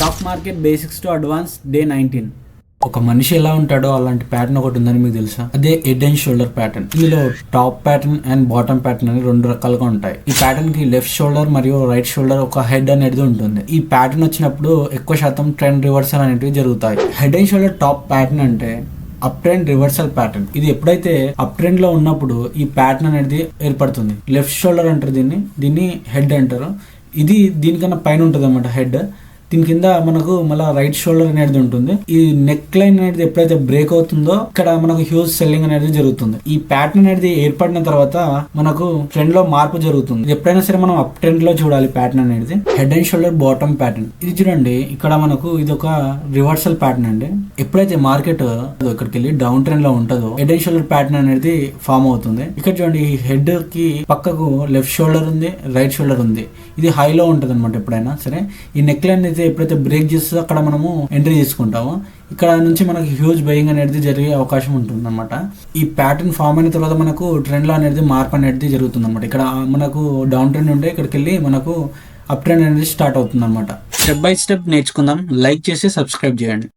Stock market basics to advance day 19. ఒక మనిషి ఎలా ఉంటాడో అలాంటి ప్యాటర్న్ ఒకటి ఉందని మీకు తెలుసా? అదే హెడ్ అండ్ షోల్డర్ ప్యాటర్న్. ఇందులో top pattern and bottom pattern అని రెండు రకాలుగా ఉంటాయి. ఈ ప్యాటర్న్ కి లెఫ్ట్ షోల్డర్ మరియు రైట్ షోల్డర్ ఒక హెడ్ అనేది ఉంటుంది. ఈ ప్యాటర్న్ వచ్చినప్పుడు ఎక్కువ శాతం ట్రెండ్ రివర్సల్ అనేవి జరుగుతాయి. Head and shoulder top pattern అంటే అప్ ట్రెండ్ రివర్సల్ ప్యాటర్న్. ఇది ఎప్పుడైతే అప్ ట్రెండ్ లో ఉన్నప్పుడు ఈ ప్యాటర్న్ అనేది ఏర్పడుతుంది. లెఫ్ట్ షోల్డర్ అంటారు దీన్ని హెడ్ అంటారు. ఇది దీనికన్నా పైన ఉంటుంది అన్నమాట హెడ్. దీని కింద మనకు మళ్ళీ రైట్ షోల్డర్ అనేది ఉంటుంది. ఈ నెక్ లైన్ అనేది ఎప్పుడైతే బ్రేక్ అవుతుందో ఇక్కడ మనకు హ్యూజ్ సెల్లింగ్ అనేది జరుగుతుంది. ఈ ప్యాటర్న్ అనేది ఏర్పడిన తర్వాత మనకు ట్రెండ్ లో మార్పు జరుగుతుంది. ఎప్పుడైనా సరే మనం అప్ ట్రెండ్ లో చూడాలి ప్యాటర్న్ అనేది. Head and shoulder bottom pattern ఇది చూడండి. ఇక్కడ మనకు ఇది ఒక రివర్సల్ ప్యాటర్న్ అండి. ఎప్పుడైతే మార్కెట్ ఇక్కడికి వెళ్ళి డౌన్ ట్రెండ్ లో ఉంటుందో హెడ్ అండ్ షోల్డర్ ప్యాటర్న్ అనేది ఫామ్ అవుతుంది. ఇక్కడ చూడండి ఈ హెడ్ కి పక్కకు లెఫ్ట్ షోల్డర్ ఉంది, రైట్ షోల్డర్ ఉంది. ఇది హైలో ఉంటుంది అనమాట. ఎప్పుడైనా సరే ఈ నెక్ లైన్ అయితే ఎప్పుడైతే బ్రేక్ చేస్తుందో అక్కడ మనము ఎంట్రీ తీసుకుంటాము. ఇక్కడ నుంచి మనకి హ్యూజ్ బయింగ్ అనేది జరిగే అవకాశం ఉంటుంది అనమాట. ఈ ప్యాటర్న్ ఫామ్ అయిన తర్వాత మనకు ట్రెండ్ లో అనేది మార్పు అనేది జరుగుతుంది అనమాట. ఇక్కడ మనకు డౌన్ ట్రెండ్ ఉంటే ఇక్కడికి వెళ్ళి మనకు అప్ ట్రెండ్ అనేది స్టార్ట్ అవుతుంది అనమాట. స్టెప్ బై స్టెప్ నేర్చుకుందాం. లైక్ చేసి సబ్స్క్రైబ్ చేయండి.